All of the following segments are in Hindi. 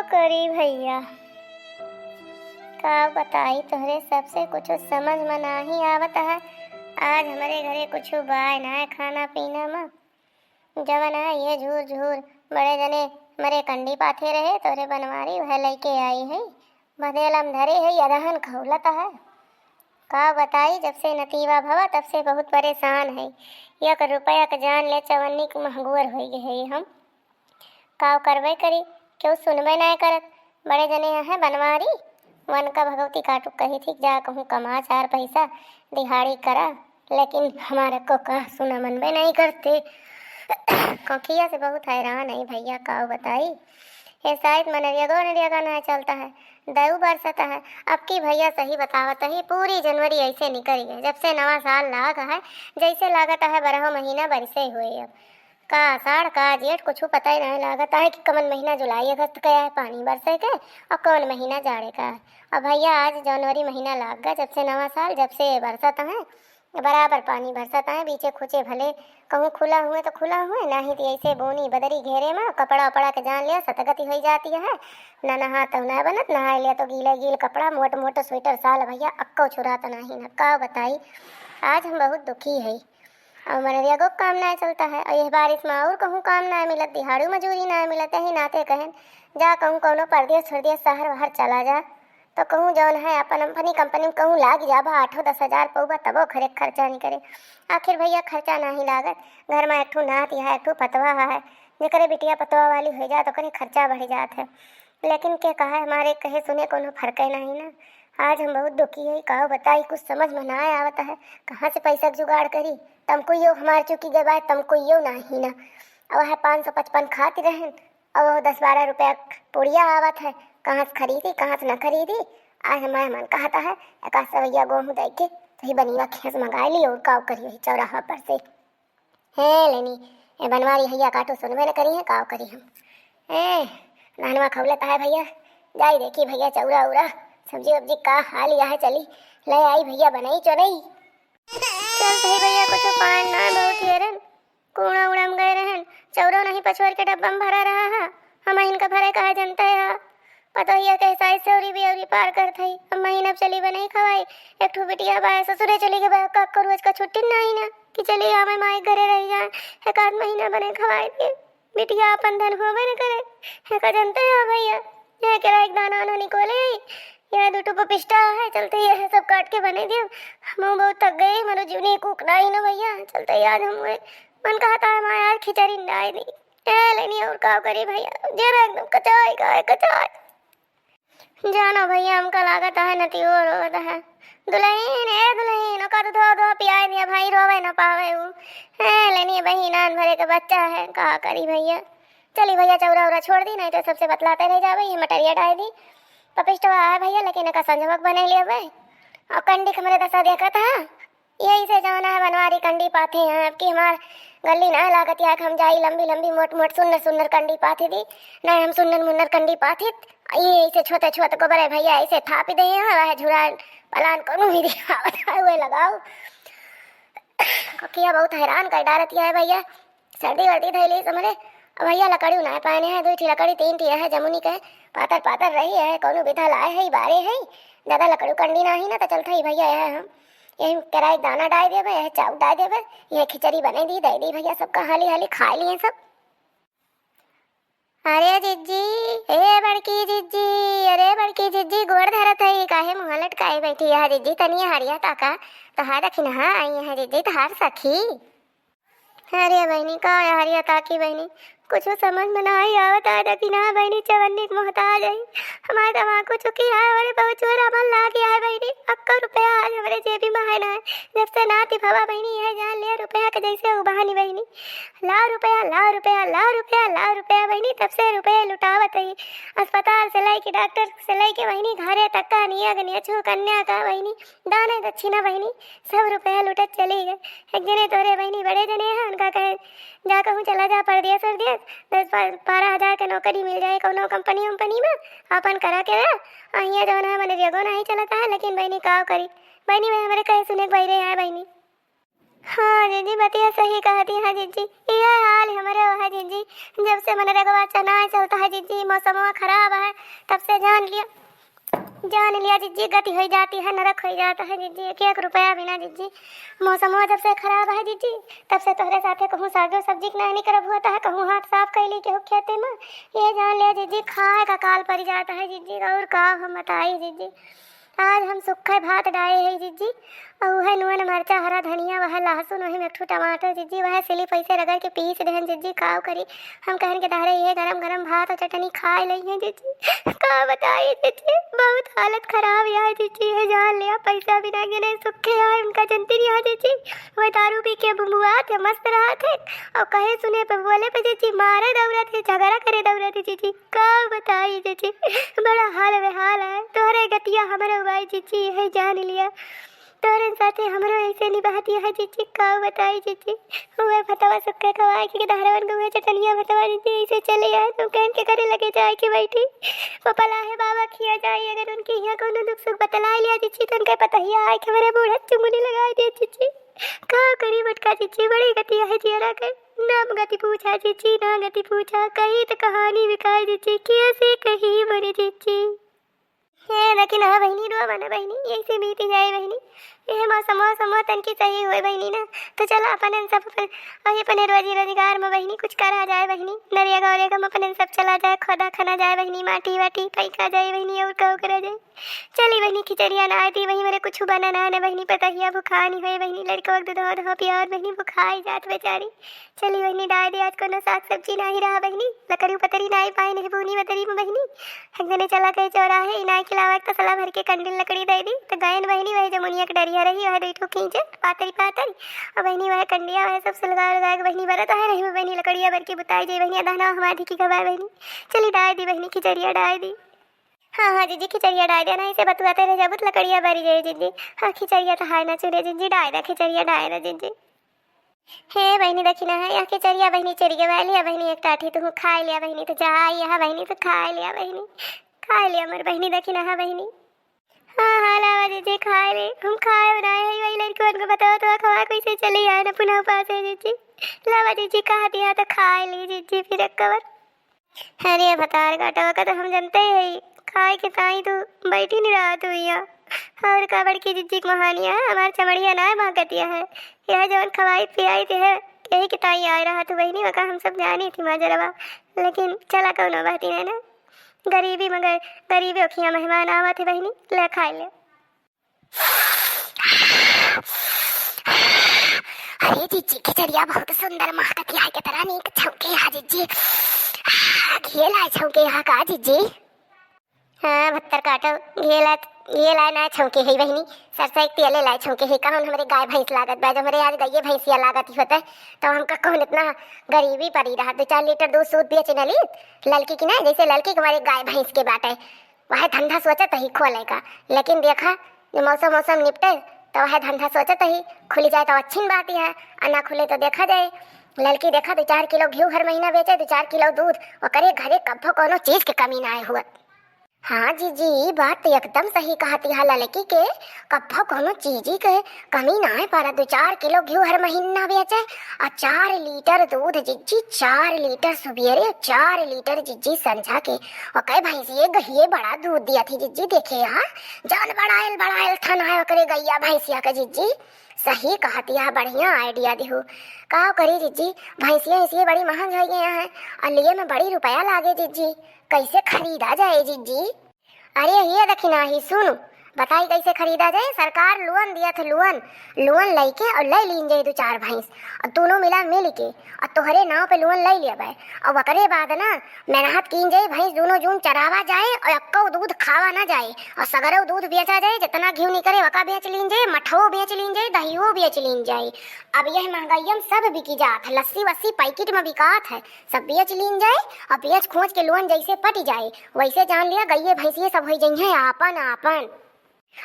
करी भैया, का बताई तोहरे सबसे कुछ समझ में नाही आवत है। आज हमारे घरे कुछ बाय ना है खाना पीना में। जवन है ये झूर झूर बड़े जने मरे कंडी पाथे रहे तोरे बनवारी वह लेके आई है। बदेलम धरे है अदहन खौलत है। का बताई जब से नतीवा भवा तब से बहुत परेशान है। 1 रुपया का जान ले चवन्नी को महगूर हो गए है। हम का करवे करी क्यों सुनबे नहीं करत। बड़े जने है बनवारी वन का भगवती काटू कही थी जा कहूँ कमा 4 पैसा दिहाड़ी करा, लेकिन हमारे को का सुना मनबे नहीं करते। कखिया से बहुत हैरान है भैया, का बताई ये शायद मनरिया ना चलता है, दऊ बरसता है। अब की भैया सही बतावत है पूरी जनवरी ऐसे निकल गए जब से नवा साल लाग है, जैसे लागत है 12 महीना बरसे हुए। अब का आषाढ़ का जेठ कुछ पता ही नहीं लागता है कि कौन महीना जुलाई अगस्त का है पानी बरसे के और कौन महीना जाड़े का है। और भैया आज जनवरी महीना लाग गया जब से नवा साल जब से बरसत है, बराबर पानी बरसता है। बीचे खुचे भले कहूँ खुला हुए तो खुला हुए, नहीं तो ऐसे बोनी बदरी घेरे में कपड़ा उपड़ा के जान लिया सतगति हो जाती है। न नहा तो न बनत, नहा लिया तो गीला गील कपड़ा मोट मोट स्वेटर साल भैया अक्को छुरा तो नहीं न। का बताई आज हम बहुत दुखी है और मनरिया को काम ना चलता है और यह बारिश में और कहूँ काम ना मिलत, दिहाड़ू मजूरी ना मिलत है। नाते कहें जा कहूँ कोनो परदेश छोड़देश शहर बाहर चला जा तो कहूँ जौन है अपन अपनी कंपनी में कहूँ लाग जा 8-10 हज़ार पौबा तबो खरे खर्चा नहीं करे। आखिर भैया खर्चा नहीं लागत, घर में एक ठू नात या एक ठू पतवा है, जेकरे बिटिया पतवा वाली हो जा तो करे खर्चा बढ़ जात है। लेकिन के कहा हमारे कहे सुने कोनो फर्क है नहीं ना। आज हम बहुत दुखी है, कहो बताई कुछ समझ में ना आवता है कहाँ से पैसा जुगाड़ करी। तुमको यो हमारे चुकी गए बात तुमको यो नहीं ना। अब है 555 खाती रहें अब वो 10-12 रुपया पुड़िया आवत है, कहाँ से खरीदी कहाँ से न खरीदी। आज हमारे मन कहता है 1 सवैया गेहूँ दे के सही बनीवा खेस मंगा ली और काव करी वही चौराहा पर से है लेनी ए बनवारी भैया काटो सुनबे न करी है काव करी हम ए नानवा खवलता है भैया। जाई देखी भैया चौरा उरा सब्जी वब्जी का हाल यह है, चली ले आई भैया बनाई चोरई। चल सही भैया कुछ पान ना बहुत हेरन कूड़ा उड़म गए रहन, चौरो नहीं पछुआर के डब्बा में भरा रहा है। हम इनका भरे कहा जनता है पता ही कैसा ऐसे औरी भी औरी पार कर थई। अब महीना चली बनी खवाई एक ठो बिटिया बा ससुरे चली गए बा का करू इसका छुट्टी नहीं ना कि चली हमें माई घरे रह जाए। एक आध महीना बने खवाई दे बिटिया अपन धन होवे न करे है का जनता है भैया। यह करा एक दाना ना निकोले यह दुटो पपिष्टा है, चलते ही है सब काट के बने दियो। हम बहुत थक गए मरो जीवनी कूकना ही ना भैया। चलते ही आज हम मन कहता है मैं यार खिचड़ी डाल दी लेनी और का करी भैया जरा एकदम कचाई का कचाई जानो भैया हमका लागत है नती और होता है दुल्हन का तो धो पिया दिया भाई रोवे न पावे वो है लेनी बहिनान भरे के बच्चा है का करी भैया। चली भैया चौरा उरा छोड़ दी नहीं तो सबसे बतलाते रह जा भैया मटरिया डाल दी पपिष्ट है भैया लेकिन का संजमक बने लिया भाई और कंडी हमारे दशा देखा था यही से जाना है बनवारी कंडी पाथे हैं। अब की हमार गली ना लागत या हम जाई लंबी लंबी मोट मोट सुंदर सुंदर कंडी पाथे दी नहीं हम सुंदर मुन्नर कंडी पाथे ये ऐसे छोटे छोटे को बड़े भैया ऐसे थापी दे वह झुरा पलान करूँ भी हुए लगाओ। ककिया बहुत हैरान कर डालती है भैया सर्दी वर्दी थैली समझे भैया लकड़ी ना पाने हैं 2 लकड़ी 3 है जमुनी के पातर पातर रही है कोनो बिथा लाए है बारे है ज्यादा लकड़ी कंडी नहीं ना तो चलता ही भैया यह हम यही कराई दाना डाल देवे यह चाउ डाल देवे यह खिचड़ी बने दी दे दी भैया सबका हाली हाली खा लिए सब। अरे जिज्जी ए बड़की जिज्जी अरे बड़की जिज्जी गोड़ धरत है काहे मुँह लटकाए बैठी है जिज्जी तनिया हरिया ताका तो हार रखी ना आई है जिज्जी तो हार सखी। अरे बहनी का हरिया ताकी बहनी कुछ समझ में नहीं आवत आ रखी ना बहनी चवन्नी मोहताज है हमारे दिमाग को चुकी है हमारे बहुत चोरा मन ला गया है बहनी 1 रुपया आज हमारे जेबी में है ना जब से नाती भवा बहनी है जान लिया रुपया के जैसे उबानी बहनी लाख रुपया बहनी तब से रुपये लुटावत है अस्पताल से लाई के डॉक्टर से लाई के बहनी घरे तक का निया छू कन्या का बहनी दाना दक्षिणा बहनी सब रुपया लुटत चली गए। एक जने तोरे बहनी बड़े जने हैं उनका कहे जा कहूँ चला जा परदेश 10-12 हज़ार के नौकरी मिल जाए कोनो कंपनी में अपन करा के अहिया जो है मैंने जगह नहीं चलता है लेकिन बहनी का करी बहनी मैं हमारे कहे सुने बहरे आए बहनी हाँ जीजी बतिया सही कहती है जीजी, यह हाल हमारे है जीजी। जब से मनरेगा चना चलता है जीजी, मौसम खराब है, तब से जान लिया जीजी, गति हो जाती है, नरक हो जाता है जीजी। एक एक रुपया बिना जीजी, मौसम जब से खराब है जीजी, तब से तोहरे साथे कहूँ सागो सब्जी के नहीं करब होता है, कहूँ हाथ साफ कैली के खेते में। ये जान लिया जीजी, खाए का काल पड़ जाता है जीजी। और का हम बताई जीजी, आज हम सूखे भात डाले है जीजी, और वह नून मरचा हरा धनिया, वह लहसुन, वही में एक ठो टमाटर जीजी, वह सिली पैसे रगड़ के पीस देहन जीजी। काव करी हम कहन के दारे ये गरम गरम भात और चटनी खाए लई है जीजी। का बताइए जीजी, बहुत हालत खराब है जीजी। है जान लिया पैसा बिना गिने सूखे है, उनका जनती नहीं है जीजी। वह दारू पी के बुआ थे, मस्त रहा थे, और कहे सुने पे बोले पे जीजी मारे दौड़ा थे, झगड़ा करे दौड़ा थे जीजी। का बताइए जीजी, बड़ा हाल बेहाल है। तोहरे गतिया हमारे भाई जीजी, है जान लिया तोरे साथे हमरो ऐसे निभाती है जीजी। का बताई जीजी, वह भतवा सुक्के खवाए के धारवन को चटनिया भतवा जीजी ऐसे चले आए, तुम कहन के करे लगे जाए के बैठी पपला है बाबा खिया जाए। अगर उनके यहाँ कोनो दुख सुख बतला लिया जीजी, तो उनके पता ही आए कि मेरे बूढ़ा चुमुनी लगा दे जीजी। का करी बटका जीजी, बड़ी गति है जियरा कर, नाम गति पूछा जीजी, ना गति पूछा, कही तो कहानी बिकाई जीजी, कैसे कही बड़ी जीजी। ये लेकिन हाँ बहनी, रो बना बहनी, यही से बीती जाए बहनी। ये मौसम तन की सही हुए बहनी ना, तो चलो अपन सब अपने रोजी रोजगार में बहनी कुछ करा जाए बहनी। नरिया गौरे का अपन सब चला जाए, खोदा खाना जाए बहनी, माटी वाटी पैका जाए बहनी, और कहो करा जाए। चली बहनी खिचड़िया ना आती वही मेरे कुछ बनाना है बहनी, पता ही भुखा नहीं हुए बहनी। लड़का वक्त दो प्यार बहनी भुखाई जात बेचारी। चली बहनी डाल दी, आज को साग सब्जी नहीं रहा बहनी, लकड़ी पतरी नहीं पाए नहीं बूनी बतरी में बहनी। हंगने चला गए चौराहे, इनाय खिलावा एक तसला भर के कंडिल लकड़ी दे दी, तो गायन बहनी वह जमुनिया के डरिया रही, वह देखो खींचे पातरी और बहनी वह कंडिया वह सब सुलगा लगा के बहनी बरत है नहीं बहनी, लकड़िया भर के बुताई जाए बहनी, दाना हमारी की गवाए बहनी। चली डाल दी बहनी खिचड़िया डाल दी। हाँ जीजी खिचड़िया डाल दिया ना, इसे बतुआते रह जब लकड़िया भरी जाए जीजी। हाँ खिचड़िया तो हाय ना चुरे जीजी, डाल दा खिचड़िया डाल दा जीजी। हे बहनी देखी ना है या खिचड़िया बहनी चढ़ के लिया बहनी, एक टाठी तू खा लिया बहनी, तो जा यहाँ बहनी तो खा लिया बहनी, खा लिया मर बहनी देखी ना है बहनी। हाँ लावा जीजी खाए ले, हम खाए बनाए है वही लड़कों को बताओ तो खवा कैसे चली आए ना पुनः पास है जीजी। लावा जीजी कहा दिया तो खाए ली जीजी फिर एक कवर। अरे भतार काटा का तो हम जानते ही, खाए के ताई तो बैठी नहीं रहा तू यहाँ। और का बड़की जीजी की महानिया है, हमारे चमड़िया ना है भागतिया है, यह जवन खवाई पियाई थी है यही की ताई आ रहा तू बहनी, वका हम सब जानी थी माजरवा, लेकिन चला कौनो बात है ना, गरीबी मगर गरीबी ओखिया मेहमान आवा थे बहनी, ले खाए ले। अरे जीजी खिचड़िया बहुत सुंदर महकती है के तरह नहीं छौके यहाँ जीजी, घेला छौके यहाँ का जीजी। हाँ भत्तर काटो घेला ना छौके है बहनी, सरसा एक तेले लाए छौके है, कहूँ हमारे गाय भैंस लागत बा, जो हमारे आज गाय भैंसिया लागत ही होता है, तो हमका कौन इतना गरीबी पड़ी रहा, 2-4 लीटर दूध सूद बेच नली लड़की की ना, जैसे लड़की हमारे गाय भैंस के बाटे वह धंधा सोचत ही खोले का, लेकिन देखा मौसम निपटे तो वह धंधा सोचत ही खुल जाए तो अच्छी बात ही है, और ना खुले तो देखा जाए लड़की देखा 2-4 किलो घी हर महीना बेचे, 2-4 किलो दूध, और करे घरे कब्बो कोनो चीज के कमी ना हुआ। हाँ जीजी बात तो एकदम सही कहती है, लड़की के कब्बो कोनो चीज के कमी ना है, पर 2-4 किलो घी हर महीना बेचे, और 4 लीटर दूध जीजी, 4 लीटर सुबेरे 4 लीटर जीजी संझा के, और कई भैंसिए गहिए बड़ा दूध दिया थी जीजी। देखे यहाँ जान बड़ायल थन है करे गैया भैंसिया का जीजी, सही कहती है, बढ़िया आइडिया दिहू। का करी जीजी, भैंसिया इसलिए बड़ी महंग हो गई है, और लिए में बड़ी रुपया लागे जीजी, कैसे खरीदा जाए जीजी? अरे ये दखिना ही सुनो, बताई कैसे खरीदा जाए। सरकार लोन दिया था, लोन लेके और ले लीन जाए 2-4 भैंस, और दोनों मिल के और तोहरे नाव पे लोन ले लिया भाई, और वकरे बाद ना मेहनत कीन जाए, भैंस दोनों जून चरावा जाए और अक्को दूध खावा ना जाए, और सगरो दूध बेचा जाए, जितना घी निकले वका बेच लीन जाए, मठो बेच लीन जाए, दहियो बेच लीन जाए। अब यह महंगाई में सब बिकी जात है, लस्सी वस्सी पैकेट में बिकात है, सब बेच लीन जाए, और बेच खोज के लोन जैसे पट जाए वैसे जान लिया गई भैंसिए सब हो जाइए आपन।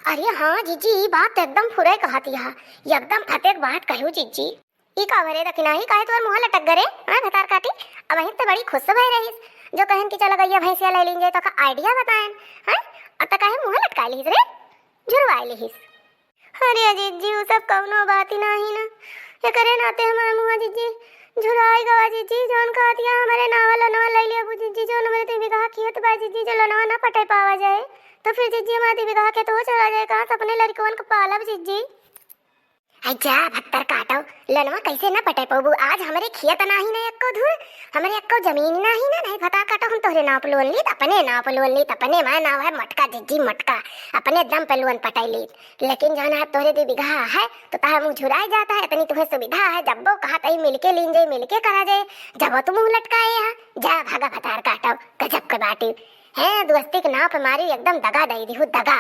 अरे हाँ जीजी बात तो एकदम फुरे कहती है, एकदम फतेक बात कहू जीजी। ई कावरे दखिना ही काहे तोर मुंह लटक गरे हां भतार काटी, अब वहीं तो बड़ी खुश भई रहीस जो कहन कि चल गईया भैंसिया ले लीन जाए, तो का आइडिया बताएन हैं, अब त काहे मुंह लटकाई लीस रे, झुरवाई लीस। अरे जीजी वो सब कौनो बात ही नहीं ना, ये करे नाते हमारे मुआ जीजी झुराई गवा जीजी जोन कहा दिया हमारे नावा लनवा ले लिया बु जीजी जो हमारे ते बिगाह किया तो बा जीजी जो लनवा ना पटाई पावा जाए तो फिर जीजी हमारे बिगाह के तो चला जाए कहाँ अपने लड़कों को पालब जीजी। अच्छा भत्तर काटो लनवा कैसे ना पटे पबू आज हमारे खेत नाही ना एक्को धूल हमारे एक्को जमीन नाही ना नहीं भत्ता काटो हम तोहरे नाप लोन ली अपने नाप लोन ली अपने मैं नाव है मटका जिज्जी मटका अपने दम पे लोन पटाई ली लेकिन जाना है तोहरे दे बिघा है तो तार मुँह झुराई जाता है इतनी तुम्हें सुविधा है जब वो कहा तही मिलके लीन जाए मिलके करा जाए जब तुम मुँह लटकाए यहाँ जा भागा भतार काटो गजब के बाटी है दोस्ती के नाप मारी एकदम दगा दई दी हूँ दगा।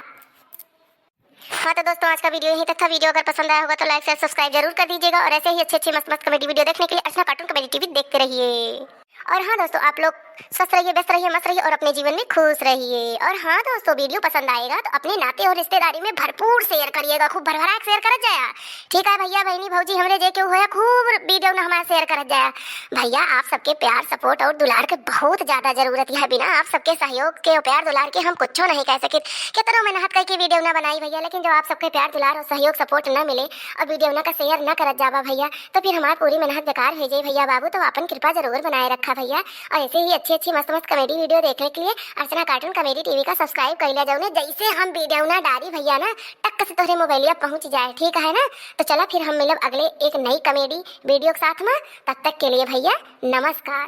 हाँ तो दोस्तों आज का वीडियो यहीं तक था। वीडियो अगर पसंद आया होगा तो लाइक शेयर सब्सक्राइब जरूर कर दीजिएगा और ऐसे ही अच्छे अच्छे मस्त मस्त कॉमेडी वीडियो देखने के लिए अर्चना कार्टून कॉमेडी टीवी देखते रहिए। और हाँ दोस्तों आप लोग स्वस्थ रहिए व्यस्त रहिए मस्त रहिए और अपने जीवन में खुश रहिए। और हाँ दोस्तों वीडियो पसंद आएगा तो अपने नाते और रिश्तेदारी में भरपूर शेयर करिएगा खूब भरभरा के शेयर कर जाया ठीक है भैया बहनी भौजी हमरे जे क्यों होया खूब वीडियो ना हमारा शेयर कर जाया भैया आप सबके प्यार सपोर्ट और दुलार के बहुत ज्यादा जरूरत है बिना आप सबके सहयोग के और प्यार दुलार के हम कुछ नहीं कह सके कितना मेहनत करके वीडियो ना बनाई भैया लेकिन जब आप सबके प्यार दुलार और सहयोग सपोर्ट न मिले और वीडियो ना का शेयर न कर जावा भैया तो फिर हमारी पूरी मेहनत बेकार हो जाए भैया बाबू तो अपन कृपा जरूर बनाए रखा भैया और ऐसे ही अच्छी अच्छी मस्त मस्त कॉमेडी वीडियो देखने के लिए अर्चना कार्टून कॉमेडी टीवी का सब्सक्राइब कर लिया जाओ जैसे हम वीडियो ना डाली भैया ना टक से तोहरे मोबाइलिया पहुंच जाए ठीक है ना। तो चला फिर हम मिलब अगले एक नई कॉमेडी वीडियो के साथ में तब तक के लिए भैया नमस्कार।